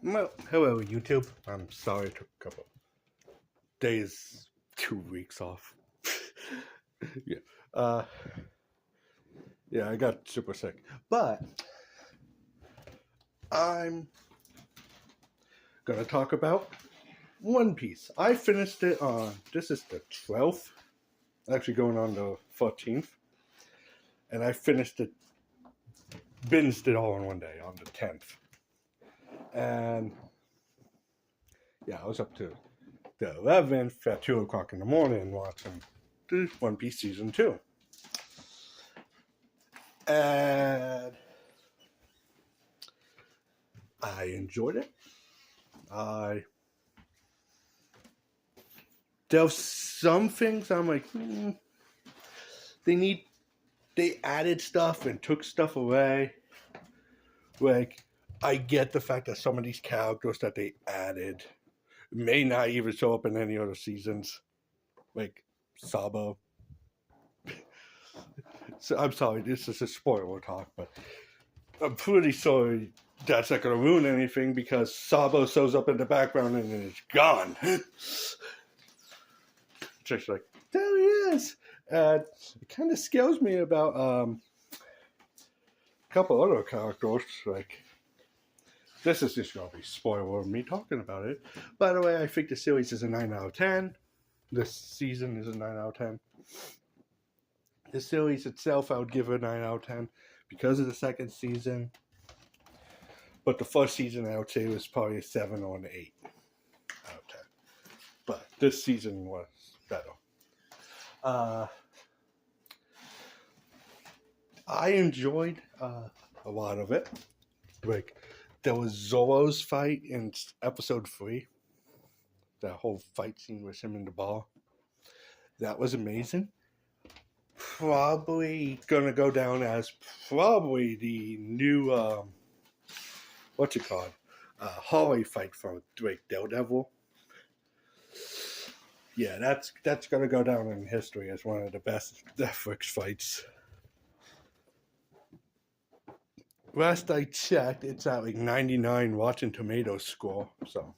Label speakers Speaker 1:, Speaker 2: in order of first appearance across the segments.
Speaker 1: Well, hello, YouTube. I'm sorry it took a couple days, 2 weeks off. yeah. Uh, yeah, I got super sick. But I'm gonna talk about One Piece. I finished it on, this is the 12th, actually going on the 14th. And I finished it, binged it all in one day on the 10th. And yeah, I was up to the 11th at 2 o'clock in the morning watching the One Piece Season 2. And I enjoyed it. There's some things I'm like, they added stuff and took stuff away. Like, I get the fact that some of these characters that they added may not even show up in any other seasons. Like Sabo. So I'm sorry, this is a spoiler talk, but I'm pretty sorry that's not going to ruin anything because Sabo shows up in the background and then it's gone. Just like, there he is. And it kind of scares me about a couple other characters. Like, this is just going to be spoiler of me talking about it. By the way, I think the series is a 9 out of 10. This season is a 9 out of 10. The series itself, I would give it a 9 out of 10 because of the second season. But the first season, I would say, was probably a 7 or an 8 out of 10. But this season was better. I enjoyed a lot of it. Like, there was Zoro's fight in episode 3. That whole fight scene with him in the bar. That was amazing. Probably gonna go down as probably the new what's it called? Hallway fight from Drake Daredevil. Yeah, that's gonna go down in history as one of the best Netflix fights. Last I checked, it's at like 99 Rotten Tomatoes score. So,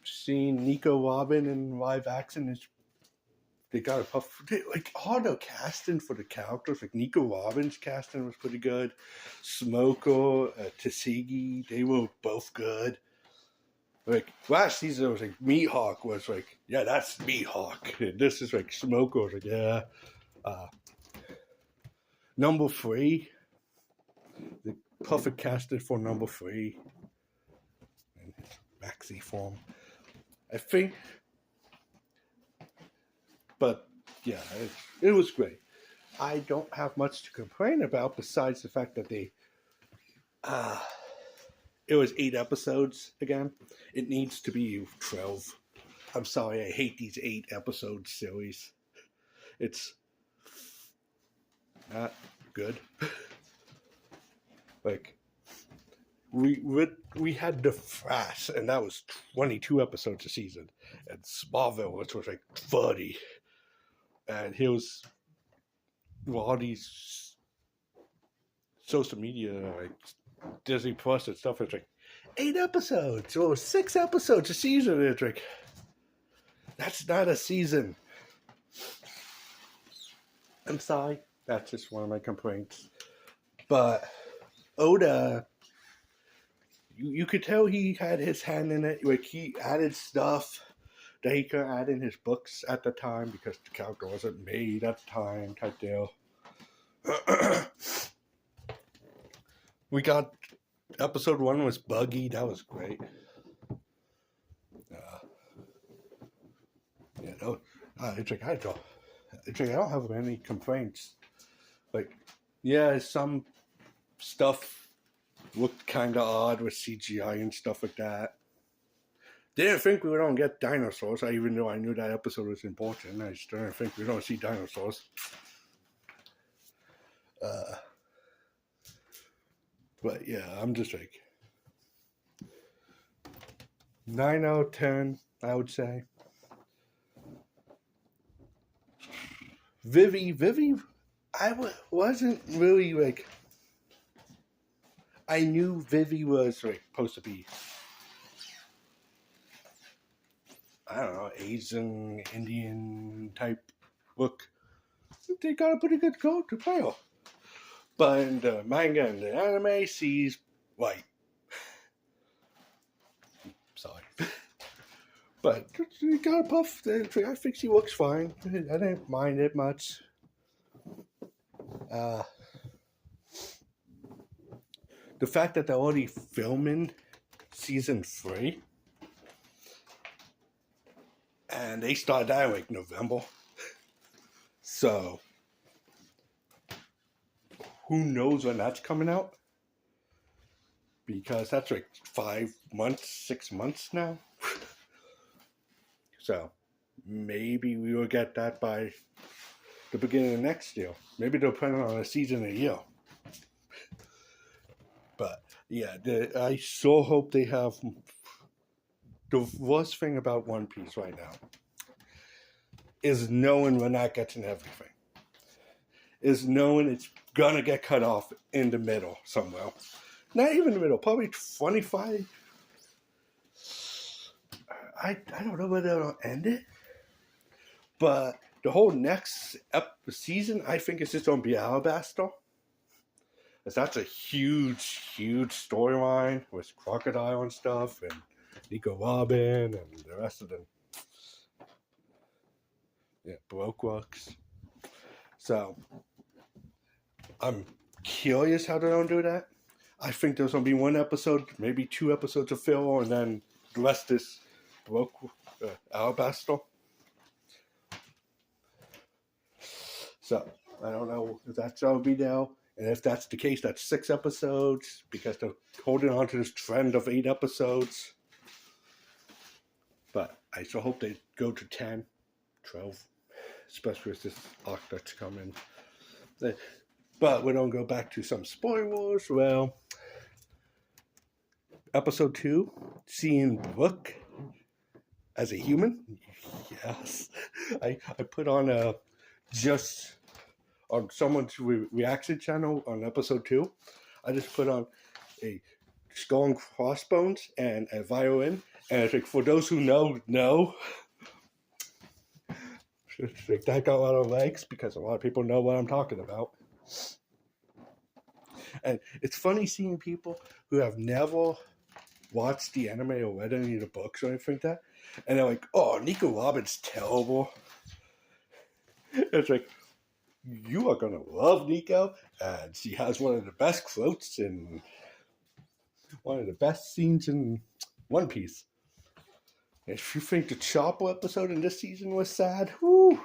Speaker 1: seeing Nico Robin in live action is they got a puff. Like all the casting for the characters, like Nico Robin's casting was pretty good. Smoko, Tasigi, they were both good. Like last season, it was like Meathawk was like, yeah, that's Meathawk. And this is like Smoko was like, yeah. Number 3, the perfect casted for number 3 in his maxi form. I think, but yeah, it was great. I don't have much to complain about besides the fact that it was 8 episodes again. It needs to be 12. I'm sorry, I hate these 8 episode series. It's not good. Like, we had The Flash, and that was 22 episodes a season, and Smallville, which was like 30. And he was, well, all these social media, like Disney Plus and stuff, it's like 8 episodes or 6 episodes a season. It's like, that's not a season. I'm sorry. That's just one of my complaints. But Oda, you could tell he had his hand in it. Like, he added stuff that he could add in his books at the time because the character wasn't made at the time, type deal. We got episode 1 was Buggy. That was great. Yeah, no, it's like I don't have any complaints. Like, yeah, some stuff looked kind of odd with CGI and stuff like that. Didn't think we were going to get dinosaurs, even though I knew that episode was important. I just didn't think we were going to see dinosaurs. But yeah, I'm just like 9 out of 10, I would say. Vivi, wasn't really like. I knew Vivi was like supposed to be, I don't know, Asian, Indian type look. They got a pretty good girl to play her. But in the manga and the anime, she's white. Sorry. But they got a puff. I think she looks fine. I didn't mind it much. The fact that they're already filming season 3, and they started that in like November, so who knows when that's coming out, because that's like 5 months, 6 months now. So maybe we will get that by the beginning of next year. Maybe they'll plan on a season a year. But yeah, I so hope they have. The worst thing about One Piece right now is knowing we're not getting everything. Is knowing it's gonna get cut off in the middle somewhere. Not even the middle, probably 25. I don't know whether they'll end it, but the whole next season, I think it's just gonna be Alabasta. That's a huge storyline with Crocodile and stuff, and Nico Robin, and the rest of them. Yeah, Baroque Works. So, I'm curious how they're going to do that. I think there's going to be 1 episode, maybe 2 episodes of filler, and then the rest is Baroque Alabasta. So, I don't know if that's going to be now. And if that's the case, that's 6 episodes, because they're holding on to this trend of 8 episodes. But I still hope they go to 10, 12, especially with this arc that's coming. But we don't go back to some spoilers. Well, episode 2, seeing Brook as a human. Yes. I put on just on someone's reaction channel on episode 2. I just put on a skull and crossbones and a violin. And it's like, for those who know. It's like, that got a lot of legs because a lot of people know what I'm talking about. And it's funny seeing people who have never watched the anime or read any of the books or anything like that. And they're like, oh, Nico Robin's terrible. It's like, you are going to love Nico. And she has one of the best quotes and one of the best scenes in One Piece. If you think the Chopper episode in this season was sad, whoo,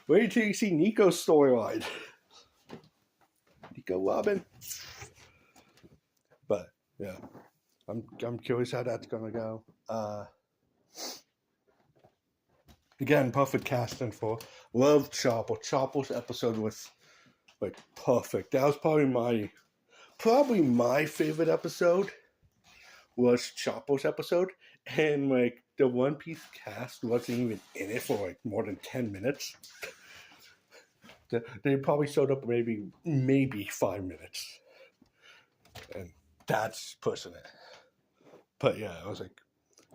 Speaker 1: wait until you see Nico's storyline. Nico Robin. But yeah, I'm curious how that's gonna go. Again, perfect casting for love Chopper. Chopper's episode was like perfect. That was probably my favorite episode. Was Chopper's episode, and like the One Piece cast wasn't even in it for like more than 10 minutes. They probably showed up maybe 5 minutes, and that's pushing it. But yeah, I was like,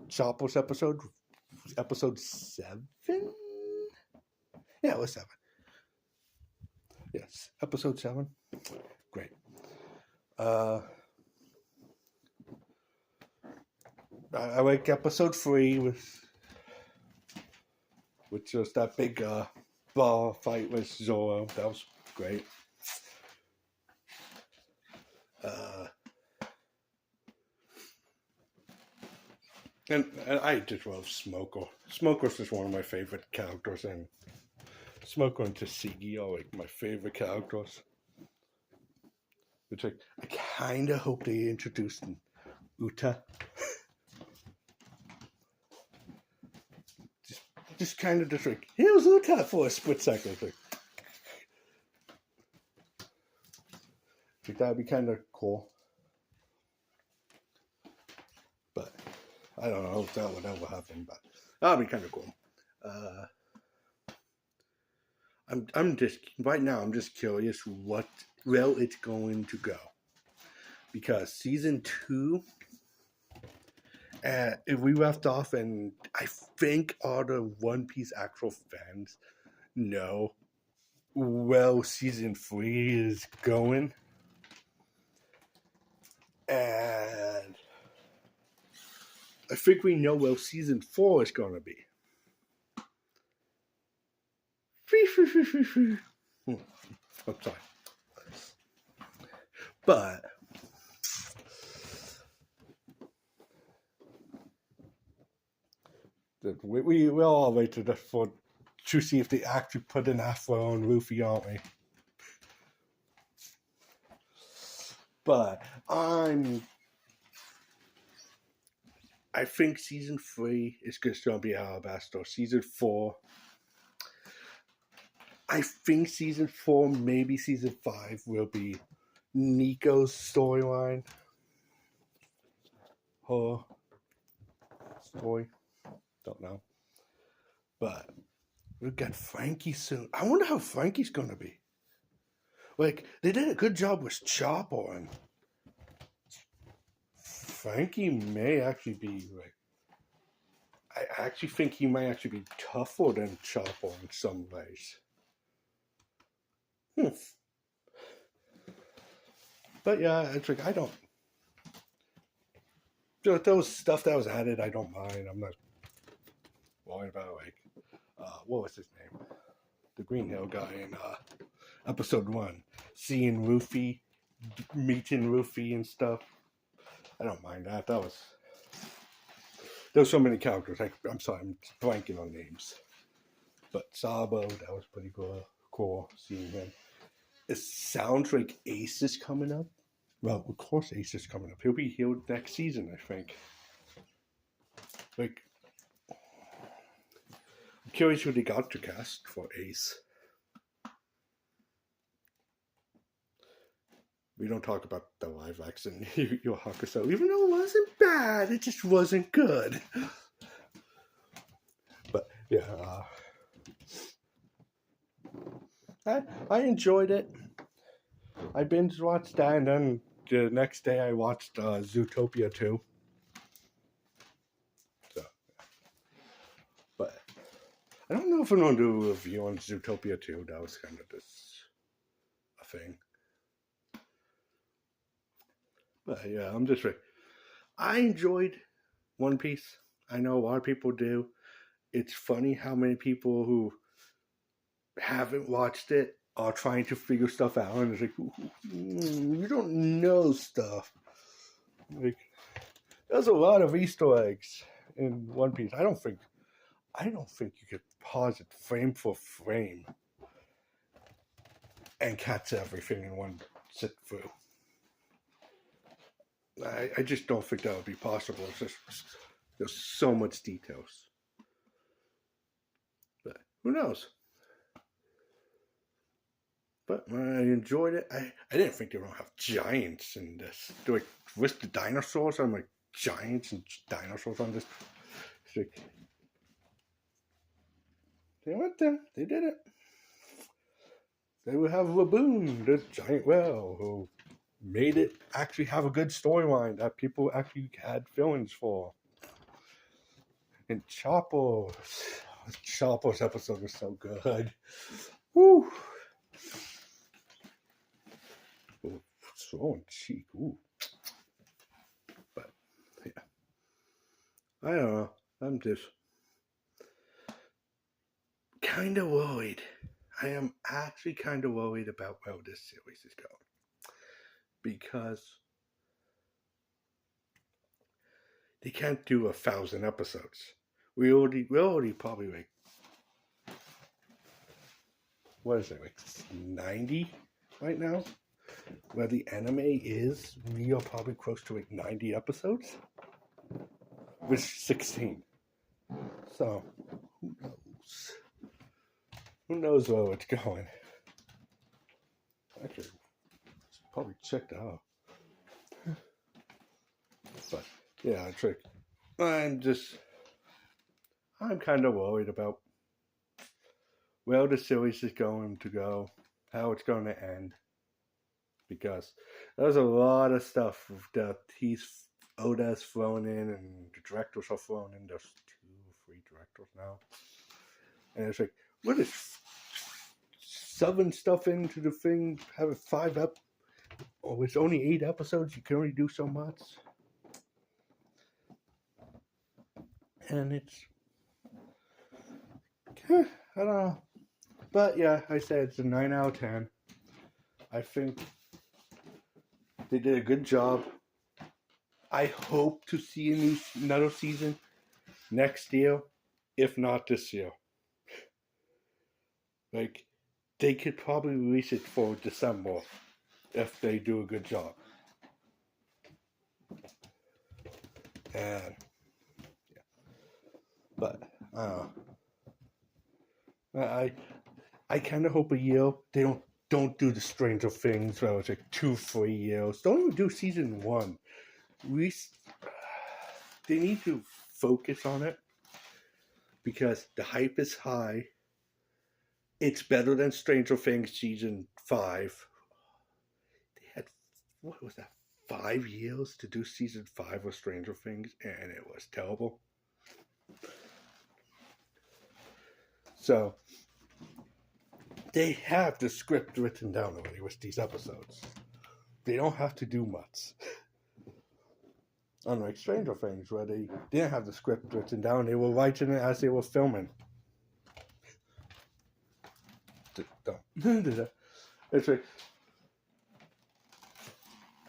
Speaker 1: Chopper's episode 7. Yeah, it was 7. Yes, episode 7. Great. I like episode 3 which was that big bar fight with Zoro. That was great. And I just love Smoker. Smoker's just one of my favorite characters, and Smoker and Tashigi are like my favorite characters. Which I kind of hope they introduced Uta. Just kind of just like, here's Uta for a split second. Like that'd be kind of cool. But I don't know if that would ever happen, but that'd be kind of cool. I'm just right now. I'm just curious what well it's going to go because season two, if we left off, and I think all the One Piece actual fans know well season three is going, and I think we know well season four is going to be. I'm sorry, but we'll all wait to see if they actually put an afro on Luffy, aren't we? But I think season three is just going to be Alabasta. Season four, I think season four, maybe season five will be Nico's storyline. Her story, don't know. But we'll get Frankie soon. I wonder how Frankie's going to be. Like, they did a good job with Chopper, and Frankie may actually be like. I actually think he might actually be tougher than Chopper in some ways. But yeah, it's like I don't. Those stuff that was added, I don't mind. I'm not worried about like what was his name, the Green Hill guy in episode one, seeing Luffy, meeting Luffy and stuff. I don't mind that. There's so many characters. I'm sorry, I'm blanking on names. But Sabo, that was pretty cool seeing him. It sounds like Ace is coming up. Well, of course Ace is coming up. He'll be healed next season, I think. Like, I'm curious who they got to cast for Ace. We don't talk about the live action Yu Yu Hakusho, even though it wasn't bad. It just wasn't good. But yeah, I enjoyed it. I binge watched that, and then the next day I watched Zootopia 2. So, but I don't know if I'm going to do a review on Zootopia 2. That was kind of a thing. But yeah, I'm just like, I enjoyed One Piece. I know a lot of people do. It's funny how many people who haven't watched it are trying to figure stuff out, and it's like, you don't know stuff. Like, there's a lot of Easter eggs in One Piece. I don't think you could pause it frame for frame and catch everything in one sit through. I just don't think that would be possible. It's just there's so much details. But who knows? But I enjoyed it. I didn't think they were going to have giants in this. They're like, with the dinosaurs, I'm like, giants and dinosaurs on this. It's like, they went there. They did it. They would have Laboon, the giant whale, who made it actually have a good storyline that people actually had feelings for. And Chopper's episode was so good. Woo! So cheek. Ooh. But yeah, I don't know. I'm just kind of worried. I am actually kind of worried about where this series is going because they can't do 1,000 episodes. We're already probably like, what is it, like 90 right now? Where the anime is, we are probably close to like 90 episodes with 16. So, who knows? Who knows where it's going? Actually, probably check that out. But yeah, I'm kind of worried about where the series is going to go, how it's going to end. Because there's a lot of stuff that Oda's thrown in, and the directors are thrown in. There's 2 or 3 directors now, and it's like, what is shoving stuff into the thing? Having 5 oh, it's only 8 episodes. You can only do so much, and it's I don't know. But yeah, I said it's a 9 out of 10. I think they did a good job. I hope to see another season next year, if not this year. Like, they could probably release it for December if they do a good job. And yeah, but I kind of hope a year they don't do the Stranger Things where it's like 2-3 years. Don't even do season 1. They need to focus on it because the hype is high. It's better than Stranger Things season 5. They had, what was that, 5 years to do season 5 of Stranger Things, and it was terrible. So they have the script written down already with these episodes. They don't have to do much. Unlike Stranger Things, where they didn't have the script written down, they were writing it as they were filming. It's like,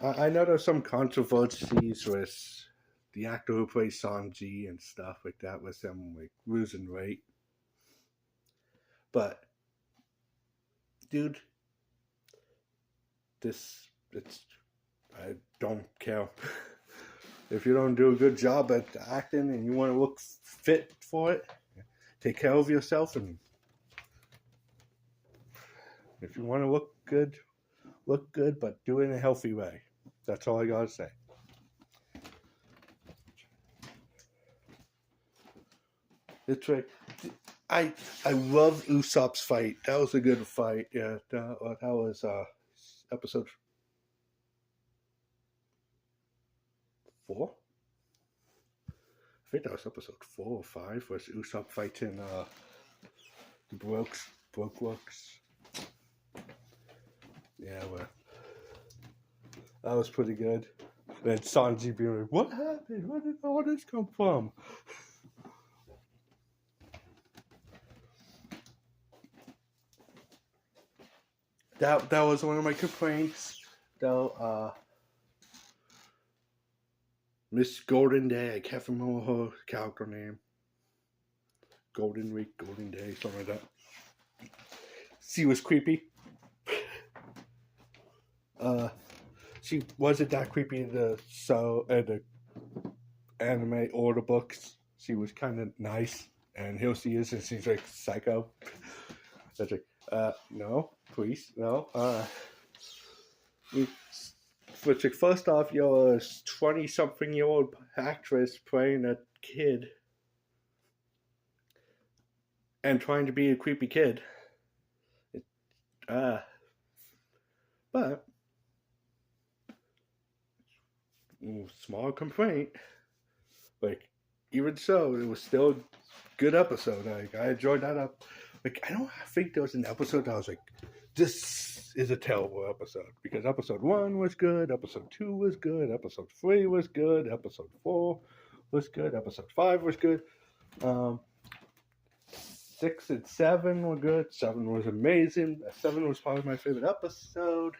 Speaker 1: I know there's some controversies with the actor who plays Sanji and stuff like that, with them like losing weight. But dude, I don't care. If you don't do a good job at acting and you want to look fit for it, take care of yourself. And if you want to look good, but do it in a healthy way. That's all I gotta say. It's right. I love Usopp's fight. That was a good fight. Yeah, that was episode 4. I think that was episode 4 or 5. Was Usopp fighting the Brokeworks? Yeah, well, that was pretty good. And Sanji being like, "What happened? Where did all this come from?" That was one of my complaints, though. Miss Golden Day, I can't remember her character name. Golden Week, Golden Day, something like that. She was creepy. She wasn't that creepy in the anime or the books. She was kind of nice, and here she is, and she's like psycho. That's like, no, please, no. Which, like, first off, you're a 20-something-year-old actress playing a kid and trying to be a creepy kid. But small complaint. Like, even so, it was still a good episode. Like, I enjoyed that up. Like, I don't think there was an episode that I was like, this is a terrible episode. Because episode 1 was good, episode 2 was good, episode 3 was good, episode 4 was good, episode 5 was good. 6 and 7 were good. 7 was amazing. 7 was probably my favorite episode.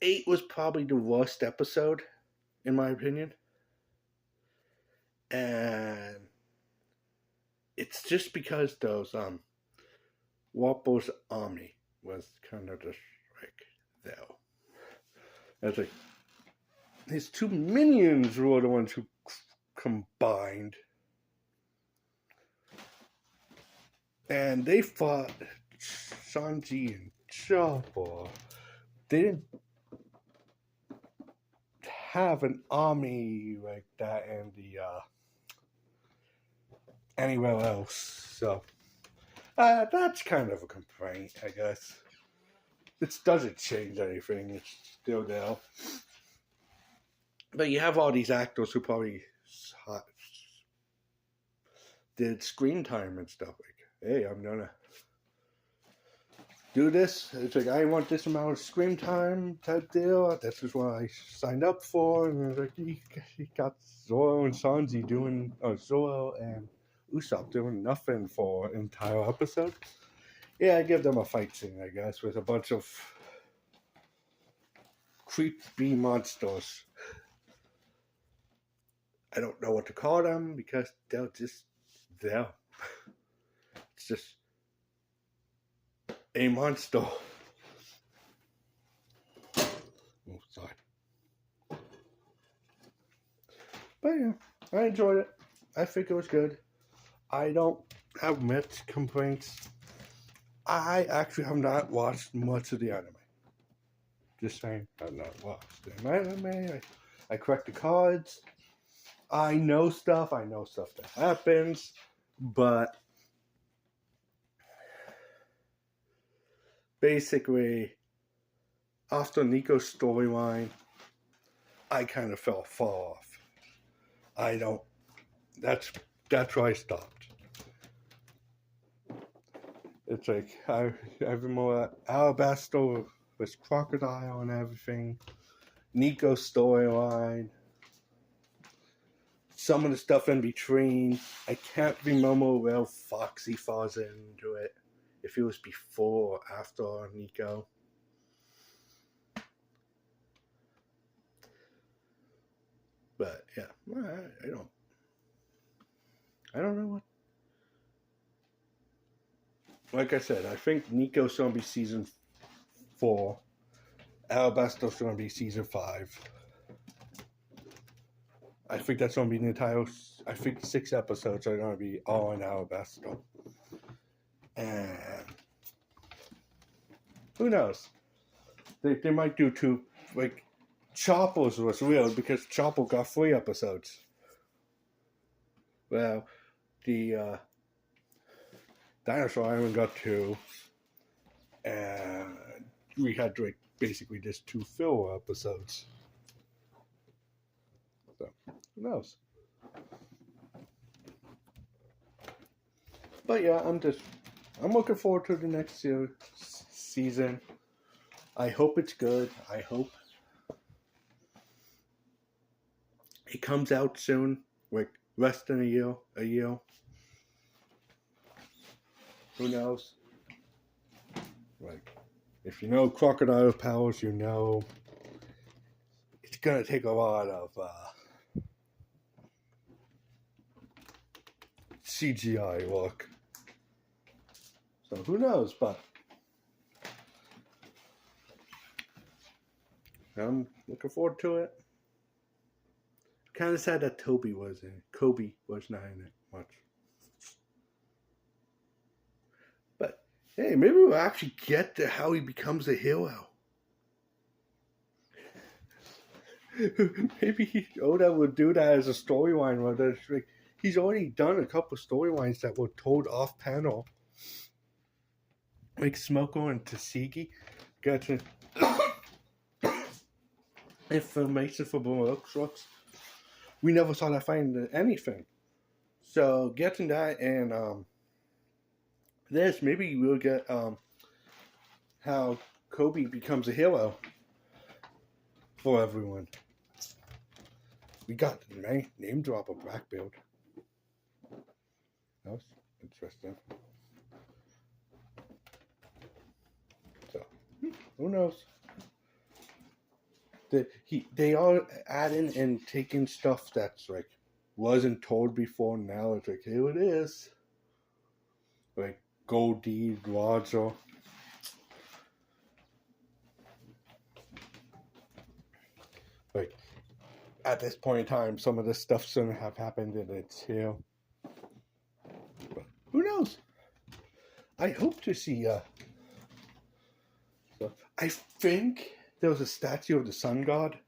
Speaker 1: 8 was probably the worst episode, in my opinion. And it's just because those Wappo's army was kind of just like there. It's like his 2 minions were the ones who combined, and they fought Sanji and Chopper. They didn't have an army like that in the anywhere else. So That's kind of a complaint, I guess. It doesn't change anything. It's still there. But you have all these actors who probably did screen time and stuff. Like, hey, I'm gonna do this. It's like, I want this amount of screen time type deal. This is what I signed up for. And it's like, he got Zoro and Sanji doing, Zoro and Usopp doing nothing for an entire episode. Yeah, I give them a fight scene, I guess, with a bunch of creepy monsters. I don't know what to call them because they're just there. It's just a monster. Oh, sorry. But yeah, I enjoyed it. I think it was good. I don't have much complaints. I actually have not watched much of the anime. Just saying, I've not watched the anime. I collect the cards. I know stuff that happens, but basically, after Nico's storyline, I kind of fell far off. That's where I stopped. It's like, I remember Alabasta was Crocodile and everything. Nico's storyline. Some of the stuff in between. I can't remember where Foxy falls into it. If it was before or after Nico. But yeah, I don't know what. Like I said, I think Nico's gonna be season 4. Alabasta's gonna be season 5. I think that's gonna be the entire. I think 6 episodes are gonna be all in Alabasta. And who knows? They might do 2. Like, Chopper's was weird because Chopper got 3 episodes. Well, the Dinosaur Island got 2, and we had like basically just 2 filler episodes. So who knows? But yeah, I'm looking forward to the next season. I hope it's good. I hope it comes out soon, like less than a year. Who knows? Like, if you know Crocodile powers, you know it's gonna take a lot of CGI work. So who knows? But I'm looking forward to it. Kind of sad that Kobe was not in it much. But hey, maybe we'll actually get to how he becomes a hero. Maybe Oda would do that as a storyline where there's like, he's already done a couple of storylines that were told off panel. Like Smoko and Tasigi got to information for Baroque. We never saw that fight in anything. So getting that and this, maybe we'll get how Kobe becomes a hero for everyone. We got the name drop of Blackbeard. That was interesting. So who knows? They are adding and taking stuff that's like wasn't told before. Now it's like, here it is. Like Goldie, Roger. Like at this point in time, some of this stuff's gonna have happened and it's here. But who knows? I hope to see so I think there was a statue of the sun god.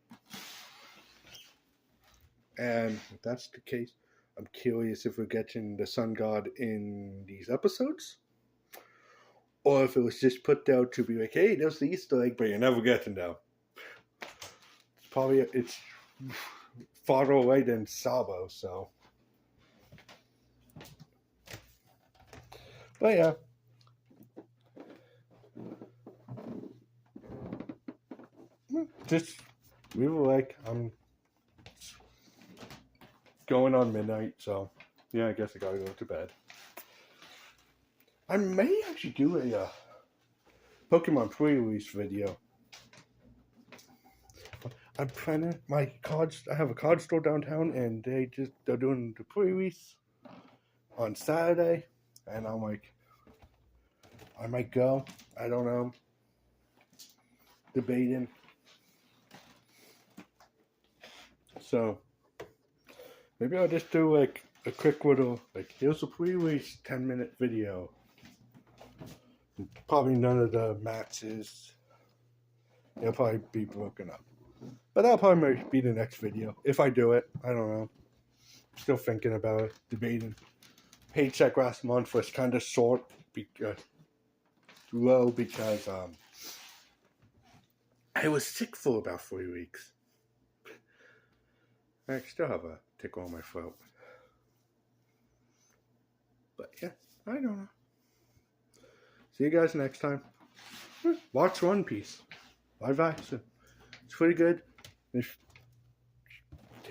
Speaker 1: And if that's the case, I'm curious if we're getting the sun god in these episodes. or if it was just put down to be like, hey, there's the Easter egg, but you're never getting down. It's farther away than Sabo, so. But yeah. Just, we were like, I'm going on midnight, so yeah, I guess I gotta go to bed. I may actually do a Pokemon pre-release video. I'm planning my cards. I have a card store downtown, and they're doing the pre-release on Saturday, and I'm like, I might go. I don't know. Debating. So maybe I'll just do like a quick little, like, here's a pre-release 10-minute video. Probably none of the matches. They'll probably be broken up. But that'll probably be the next video. If I do it, I don't know. Still thinking about it, debating. Paycheck last month was kind of short, low, because I was sick for about 3 weeks. I still have a tickle on my throat. But yeah, I don't know. See you guys next time. Watch One Piece. Live action. It's pretty good.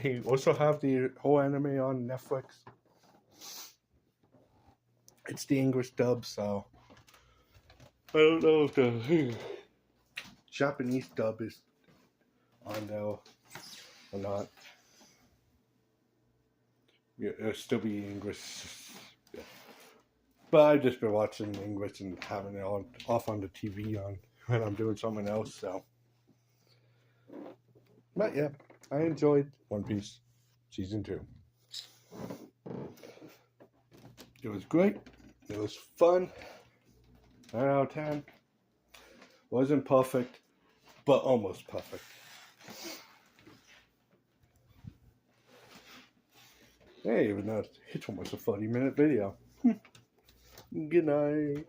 Speaker 1: They also have the whole anime on Netflix. It's the English dub, so I don't know if the Japanese dub is on there or not. Yeah, it'll still be English. Yeah. But I've just been watching English and having it off on the TV when I'm doing something else, so. But yeah, I enjoyed One Piece Season 2. It was great. It was fun. 9 out of 10. Wasn't perfect, but almost perfect. Hey, even though it's almost a 40-minute video. Good night.